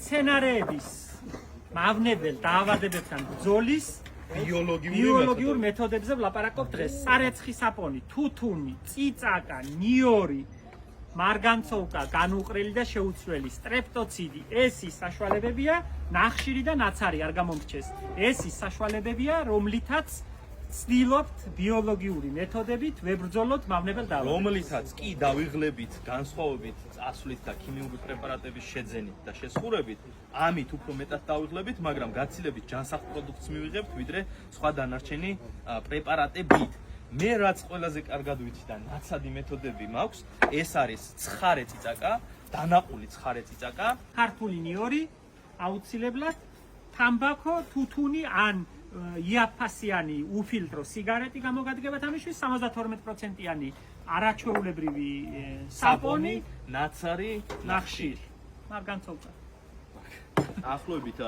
მცენარეების მავნებელ დაავადებებთან ბრძოლის ბიოლოგიურ მეთოდებზე ვლაპარაკობთ დღეს. სარეცხი საპონი, თუთუნი, წიწაკა, ნიორი, მარგანცოვკა, განუყრელი და შეუცვლელი, სტრეპტოციდი. ეს ის საშუალებებია, ნახშირი და ნაცარი არ გამომრჩეს. ეს ის საშუალებებია, რომლითაც ცდილობთ ბიოლოგიური მეთოდებით ვებრძოლოთ მავნებელ დაავადებებს. რომლითაც კი დავიღლებით განსხვავებით წასვლით და ქიმიური პრეპარატების შეძენით და შესხურებით, ამით უფრო მეტად დავიღლებით, მაგრამ გაცილებით ჯანსაღ პროდუქტს მივიღებთ, ვიდრე სხვა დანარჩენი პრეპარატებით. მე რაც ყველაზე კარგად ვიცი და ნაცადი მეთოდები მაქვს, ეს არის ცხარე წიწაკა, დანაყული ცხარე წიწაკა, ქართული ნიორი, აუცილებლად თამბაქო, თუთუნი ან იაფასიანი უფილტრო სიგარეტი გამოგადგებათ ამისთვის 72%-იანი არაჩვეულებრივი საპონი, ნაცარი, ნახშირი. მარგანცოვკა. ახლობით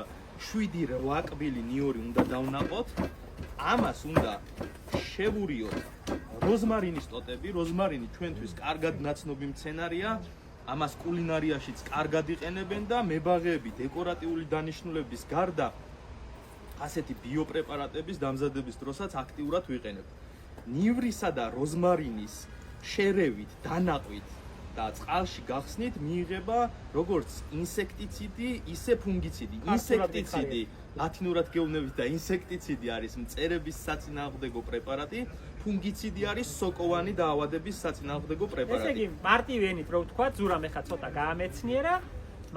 7-8 კბილი ნიორი უნდა დავნაყოთ. ამას უნდა შევურიოთ როზმარინის ტოტები. როზმარინი ჩვენთვის კარგად ნაცნობი მცენარეა. ამას კულინარიაშიც კარგად იყენებენ და მებაღეები დეკორატიული დანიშნულების გარდა ასეთი ბიოპრეპარატების დამზადების დროსაც აქტიურად ვიყენებთ. ნივრისა და როზმარინის შერევით, დანაყვით და წყალში გახსნით მიიღება როგორც ინსექტიციდი, ისე ფუნგიციდი. ინსექტიციდი ლათინურად გეუბნებით და ინსექტიციდი არის მწერების საწინააღმდეგო პრეპარატი, ფუნგიციდი არის სოკოვანი დაავადების საწინააღმდეგო პრეპარატი. ესე იგი, მარტივი ენით რომ ვთქვა, ზურამ ეხა ცოტა გაამეცნიერა,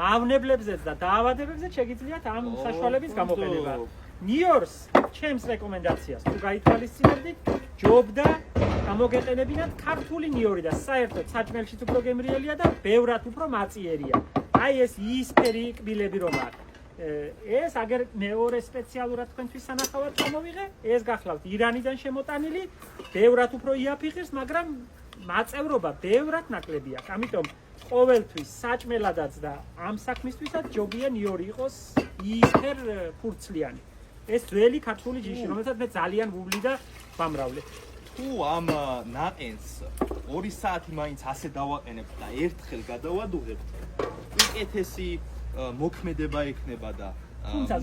მავნებლებზეც და დაავადებებზეც შეგიძლიათ ამ საშუალების გამოყენება. ნიორს ჩემს რეკომენდაციას თუ გაითვალისწინებდით, ჯობდა გამოგეყენებინათ ქართული ნიორი და საერთოდ საჭმელშიც უფრო გემრიელია და ბევრად უფრო მაწიერია. აი ეს იისფერი კბილები რომ აქვს. ეს აგერ მეორე სპეციალურად თქვენთვის სანახავად მომიღე, ეს გახლავთ ირანიდან შემოტანილი, ბევრად უფრო იაფი ღირს, მაგრამ მაწევრობა ბევრად ნაკლები აქვს. ამიტომ ყოველთვის საჭმელადაც და ამ საქმისთვისაც ჯობია ნიორი იყოს იისფერ ფურცლიანი. ეს ძველი ქართული ჯიში, რომელსაც მე ძალიან ვუვლი და ვამრავლე. თუ ამ ნაყენს 2 საათი მაინც ასე დავაყენებთ და ერთხელ გადავადუღებთ, უკეთესი მოქმედება ექნება და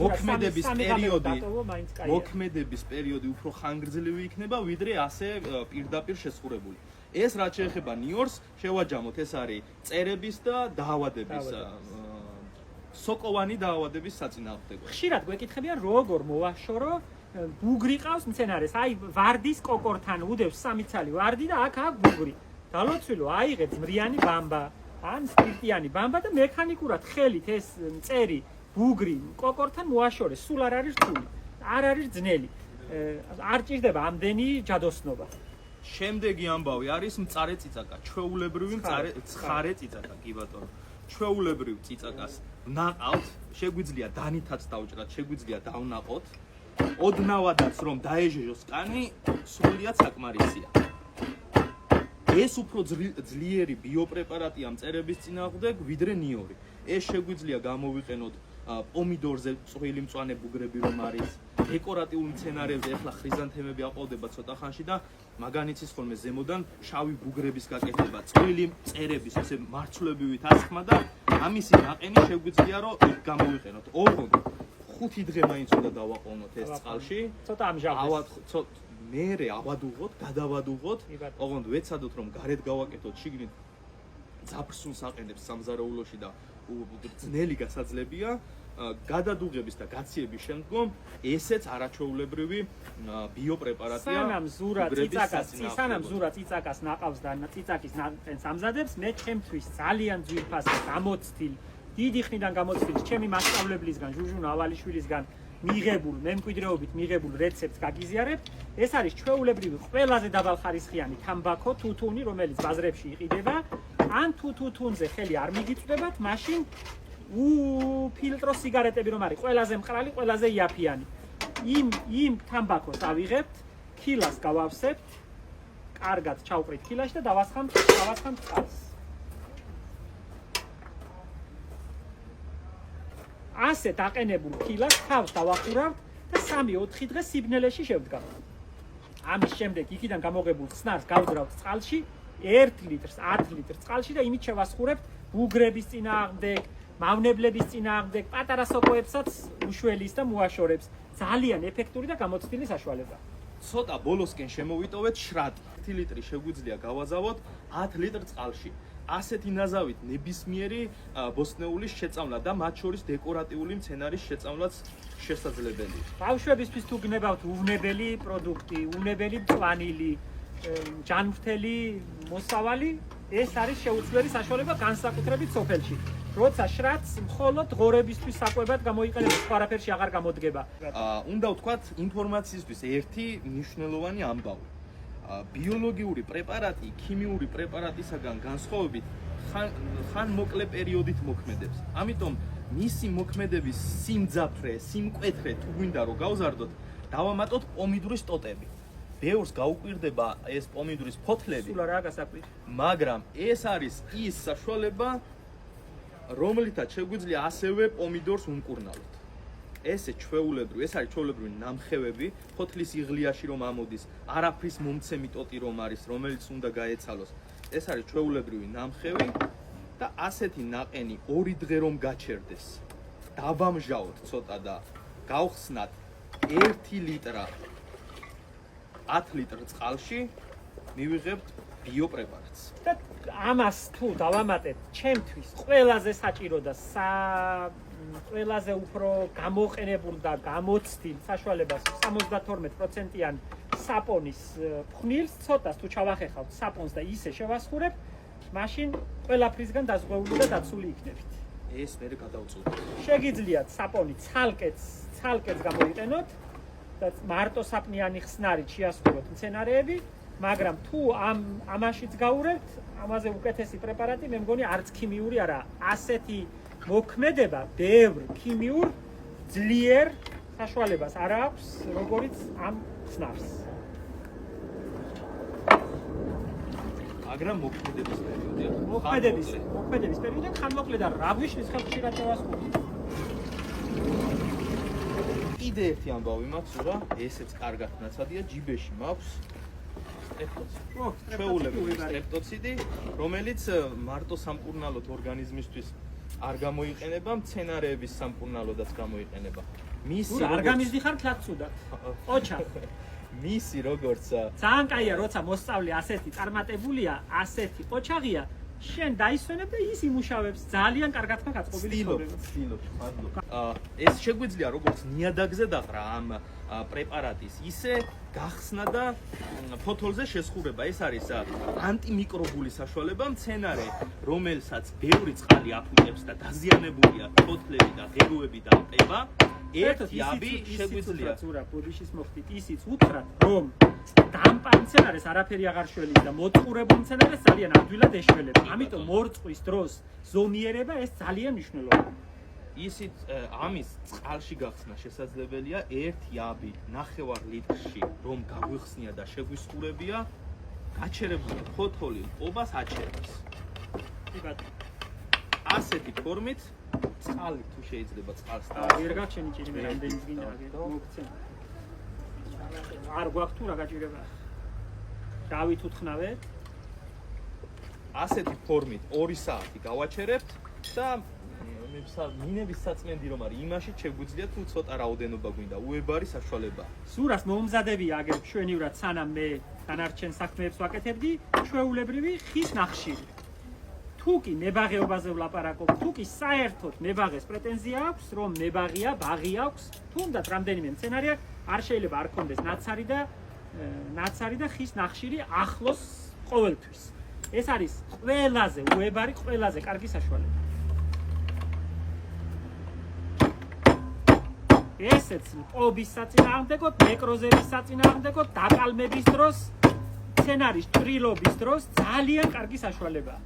მოქმედების პერიოდი უფრო ხანგრძლივი იქნება, ვიდრე ასე პირდაპირ შესხურებული. ეს რაც შეეხება ნიორს, შევაჯამოთ, ეს არის მწერების და დაავადების სოკოვანი დაავადების საწინააღმდეგო. ხშირად გვეკითხებიან როგორ მოვაშორო ბუგრი ყავს მცენარეს. აი ვარდის კოკორთან უდევს 3 ცალი ვარდი და აქ აქვს ბუგრი. დალოცვილო, აიღე ძმრიანი ბამბა ან სპირტიანი ბამბა და მექანიკურად ხელით ეს მწერი ბუგრი კოკორთან მოაშორე. სულ არ არის რთული, არ არის ძნელი. არ ჭირდება ამდენი ჯადოსნობა. შემდეგი ამბავი არის მწარე წიწაკა, ჩვეულებრივი ცხარე წიწაკა, კი ბატონო. ჩვეულებრივ წიწაკას ვნაყავთ, შეგვიძლია დანითაც დავჭრათ, შეგვიძლია დავნაყოთ. ოდნავადაც რომ დაეჟეჟოს კანი, სრულიად საკმარისია. ეს უფრო ძლიერი ბიოპრეპარატია მწერების წინააღმდეგ, ვიდრე ნიორი. ეს შეგვიძლია გამოვიყენოთ პომიდორზე წვრილი მწვანე ბუგრები რომ არის, დეკორატიულ მცენარეებზე, ახლა ხრიზანთემები აყვავდება ცოტა ხანში და მაგანიცის ხოლმე ზემოდან შავი ბუგრების გაკეთება, წვრილი მწერების ესე მარცვლებივით ასხმა და ამისი ნაყენი შეგვიძლია რომ იქ გამოვიყენოთ. ოღონდ 5 დღე მაინც უნდა დავაყოვნოთ ეს წყალში. ცოტა ამჟავდეს. მერე ავადუღოთ, გადავადუღოთ, ოღონდ ვეცადოთ რომ გარეთ გავაკეთოთ, შიგნით ძაფრსუნს აყენებს სამზარეულოში და ძნელი გასაძლებია. გადადუღების და გაციების შემდგომ ესეც არაჩვეულებრივი ბიოპრეპარატია. სანამ ზურა წიწაკას ნაყავს და წიწაკის ნაყენს ამზადებს, მე ჩემთვის ძალიან ძვირფასი გამოცდილ, დიდი ხნიდან გამოცდილ ჩემი მასწავლებლისგან, ჟუჟუნა ავალიშვილისგან მიღებულ, მემკვიდრეობით მიღებულ რეცეპტს გაგიზიარებთ. ეს არის ჩვეულებრივი ყველაზე დაბალხარისხიანი თამბაქო, თუთუნი, რომელიც ბაზრებში იყიდება. ან თუ თუთუნზე ხელი არ მიგიწვდებათ, მაშინ უფილტრო სიგარეტები რომ არის ყველაზე მყრალი, ყველაზე იაფიანი. იმ თამბაქოს ავიღებთ, ქილას გავავსებთ, კარგად ჩავყრით ქილაში და დავასხამთ წყალს. ასეთ აყენებულ ქილას თავს დავახურავთ და 3-4 დღე სიბნელეში შევდგამთ. ამის შემდეგ იქიდან გამოგებულ ხსნარს გავძრავთ წყალში 1 ლიტრს 10 ლიტრს წყალში და იმით შევასხურებთ ბუგრების წინააღმდეგ, მავნებლების წინააღმდეგ, პატარა სოკოებსაც უშველის და მოაშორებს. ძალიან ეფექტური და გამოცდილი საშუალება. ცოტა ბოლოსკენ შემოვიტოვეთ შრატი. 1 ლიტრი შეგვიძლია გავაზავოთ 10 ლიტრ წყალში. ასეთი ნაზავით ნებისმიერი ბოსტნეულის შეწამლა და მათ შორის დეკორატიული მცენარის შეწამლაც შესაძლებელია. ბავშვებისთვის თუ გნებავთ უვნებელი პროდუქტი, უვნებელი მწვანილი, ჯანმრთელი მოსავალი, ეს არის შეუძლებელი საშუალება განსაკუთრებით სოფელში. როცა შრატს მხოლოდ ღორებისთვის საკვებად გამოიყენებს, სხვა არაფერში აღარ გამოდგება. უნდა ვთქვათ ინფორმაციისთვის ერთი მნიშვნელოვანი ამბავი. ბიოლოგიური პრეპარატი ქიმიური პრეპარატისაგან განსხვავებით ხან მოკლე პერიოდით მოქმედებს. ამიტომ მისი მოქმედების სიმძაფრე, სიმკვეთრე თუ გვინდა რომ გავზარდოთ, დავამატოთ პომიდურის ტოტები. ბევრს გაუკვირდება ეს პომიდურის ფოთლები, სულ არა გასაკვირი. მაგრამ ეს არის ის საშუალება, რომლითაც შეგვიძლია ასევე პომიდორს უმკურნალოთ. ეს არის ჩვეულებრივი ნამხევები, ფოთლის იღლიაში რომ ამოდის, არაფრის მომცემი ტოტი რომ არის, რომელიც უნდა გაეცალოს. ეს არის ჩვეულებრივი ნამხევი და ასეთი ნაყენი 2 დღე რომ გაჩერდეს. დავამჟავოთ ცოტა და გავხსნათ 1 ლიტრა 10 ლიტრ წყალში, მივიღებთ ბიოპრეპარატს. და ამას თუ დავამატეთ ჩემთვის ყველაზე საჭირო და ყველაზე უფრო გამოყენებულ და გამოცდილ საშუალებას 72%-იან საპონის ფხვნილს ცოტას თუ ჩავახეხავთ საპონს და ისე შევასხურებ, მაშინ ყველაფრისგან დაზღვეული და დაცული იქნებით. ეს მე გადავწყვეტ. შეგიძლიათ საპონი ცალკეც გამოიყენოთ და მარტო საპნიანი ხსნარით შეასხუროთ მცენარეები, მაგრამ თუ ამაშიც გაურევთ, ამაზე უკეთესი პრეპარატი მე მგონი არც ქიმიური არაა. ასეთი მოქმედება ბევრ ქიმიურ ძლიერ საშუალებას არ აქვს, როგორიც ამ ხსნარს. მაგრამ მოქმედების პერიოდია. მოქმედების პერიოდი ხანმოკლე და რა გვიშლის ხალხშიაც შევასხუროთ. კიდე ერთი ამბავი მაქვს, რა, ესეც კარგად ნაცადია, ჯიბეში მაქვს ჩვეულებრივი სტრეპტოციდი, რომელიც მარტო სამკურნალოდ ორგანიზმისთვის არ გამოიყენება, მცენარეების სამკურნალოდაც გამოიყენება. მისი არ გამიზდიხარ თლად ცუდად. ოჩა. მისი როგორც ძალიან კაია, როცა მოსწავლე ასეთი წარმატებულია, ასეთი ოჩაღია, შენ დაისვენებ და ის იმუშავებს. ძალიან კარგად ხარ გაწყობილი ცხოვრება. ცდილობ, მადლობა. ეს შეგვიძლია როგორც ნიადაგზე დაყრა ამ პრეპარატის, ისე გახსნა და ფოთოლზე შესხურება. ეს არის ანტიმიკრობული საშუალება მცენარე, რომელსაც ბევრი წყალი აფუჭებს და დაზიანებულია ფოთლები და ღეროები და ყება. ერთი აბი შეგვიძლია ზურა ბოდიშის მოხდით ისიც უთხრათ, რომ დამპარ მცენარეს არაფერი აღარ შველის და მოწყურებულ მცენარეს ძალიან ადვილად ეშველება. ამიტომ მორწყვის დროს ზომიერება ეს ძალიან მნიშვნელოვანია. ისიც ამის წყალში გახსნა შესაძლებელია 1 აბი 9 litrში რომ გაგვიხსნია და შეგვისხურებია, გაჩერებული ფოთოლი ყობას აჩერებს. ასეთი ფორმით წყალი თუ შეიძლება წყალს ვერ გაჩენი ჭირი მე რამდენი გინდა მოგცემ. არ გვაქვს თუ რა გაჭირება. დავით უთხრავეთ. ასეთი ფორმით 2 საათი გავაჩერებთ და მინების საწმენდი რომ არის, იმაში შეგვიძლია თუ ცოტა რაოდენობა გვინდა, უებარი საშუალება. სურას მომზადებია აგერ ჩვენივრად სანამ მე დანარჩენ საქმეებს ვაკეთებდი, ჩვეულებრივი ხის ნახშირი. თუ კი ნებაღეობაზე ვლაპარაკობ, თუ კი საერთოდ ნებაღეს პრეტენზია აქვს, რომ ნებაღია, ბაღი აქვს, თუნდაც რამდენიმე მცენარე აქვს, არ შეიძლება არ კონდეს ნაცარი და ხის ნახშირი ახლოს ყოველთვის. ეს არის ყველაზე უებარი, ყველაზე კარგი საშუალება. ესეც ყობის საწინააღმდეგოდ, ნეკროზების საწინააღმდეგოდ, დაკალმების დროს, მცენარის ჭრილობის დროს ძალიან კარგი საშუალებაა.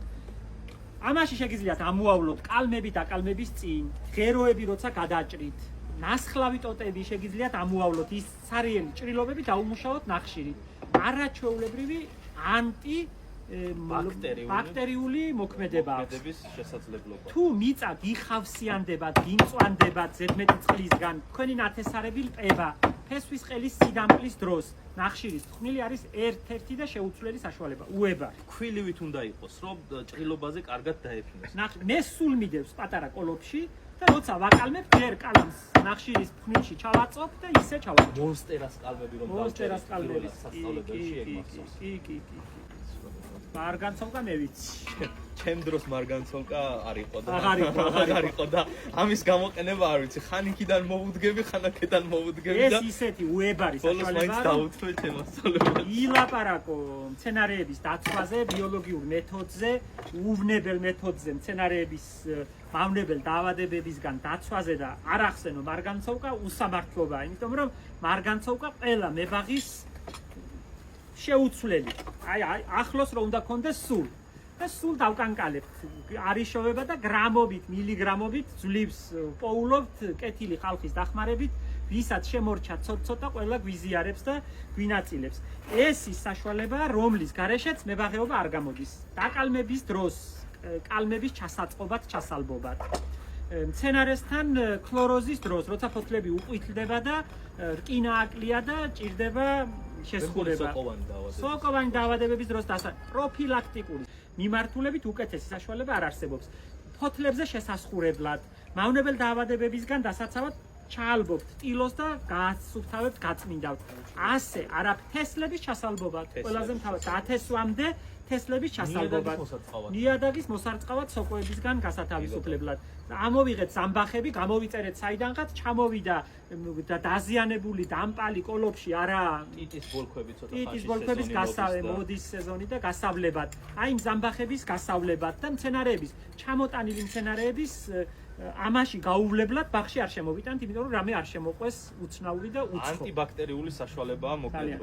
ამაში შეგიძლიათ ამოავლოთ კალმები დაკალმების წინ, ღეროები როცა გადაჭრით, ნასხლავი ტოტები შეგიძლიათ ამოავლოთ, ის ცარიელი ჭრილობები დაუმუშაოთ ნახშირით. არაჩვეულებრივი ბაქტერიული მოქმედება აქვს. შესაძლებლობა. თუ მიწა გიხავსიანდება, გიმწვანდება ზედმეტი წყლისგან, თქვენი ნათესარები ლპება, ფესვის ყელის სიდამპლის დროს ნახშირის ფხვნილი არის ერთ-ერთი და შეუცვლელი საშუალება, უებარი. ქვილივით უნდა იყოს, რომ ჭრილობაზე კარგად დაეფინოს. მე სულ მიდევს პატარა კოლოფში და როცა ვაკალმებ, ჯერ კალამს ნახშირის ფხვნილში ჩავაწობ და ისე ჩავაწობ. მონსტერას კალმები რომ მონსტერას კალმები. სასწავლებელში ეგ მახსოვს. კი. მარგანცოლკა მე ვიცი. ჩემ დროს მარგანცოლკა არ იყო და აღარ იყო და ამის გამოყენება არ ვიცი. ხან იქიდან მოვუდგები, ხან აქედან მოვუდგები და ეს ისეთი უებარი ბოლოს მაინც საშუალებაა. დაუთმე ჩემ მასწავლებელს. ილაპარაკო მცენარეების დაცვაზე, ბიოლოგიურ მეთოდზე, უვნებელ მეთოდზე, მცენარეების მავნებელ დაავადებებისგან დაცვაზე და არ ახსენო მარგანცოლკა უსამართლობაა, იმიტომ რომ მარგანცოლკა ყველა მებაღის შეუცვლელი. აი ახლოს რომ უნდა კონდეს სულ და სულ დავკანკალებთ. არის შოვება და გრამობით, მილიგრამობით ძლივს პოულობთ კეთილი ხალხის დახმარებით, ვისაც შემორჩა ცოტ-ცოტა ყველა გვიზიარებს და გვინაწილებს. ეს ის საშუალებაა, რომლის გარეშეც მებაღეობა არ გამოდის. დაკალმების დროს, კალმების ჩასაწყობად, ჩასალბობად. მცენარესთან ქლოროზის დროს, როცა ფოთლები უყვითლდება და რკინა აკლია და ჭირდება შესხურება. სოკოვანი დაავადებების დროს პროფილაქტიკური მიმართულებით უკეთესი საშუალება არ არსებობს. ფოთლებზე შესასხურებლად, მავნებელ დაავადებებისგან დასაცავად ჩაალბობთ ტილოს და გასუფთავებთ, გაწმინდავთ. ასე არა თესლების ჩასალბობად, ყველაზე მთავარი ათესვამდე თესლების ჩასალბობად. ნიადაგის მოსარწყავად სოკოებისგან გასათავისუფლებლად. ამოვიღეთ ზამბახები, გამოვიწერეთ საიდანღაც, ჩამოვიდა და დაზიანებული დამპალი კოლოფში არა ტიტის ბოლქვები ცოტა ტიტის ბოლქვების მოდის სეზონი და გასავლებად. აი იმ ზამბახების გასავლებად და მცენარეების ჩამოტანილი მცენარეების ამაში გაუვლებლად ბაღში არ შემოვიტანთ, იმიტომ რომ რამე არ შემოყვეს უცნაური და უცხო. ანტიბაქტერიული საშუალებაა მოკლედ.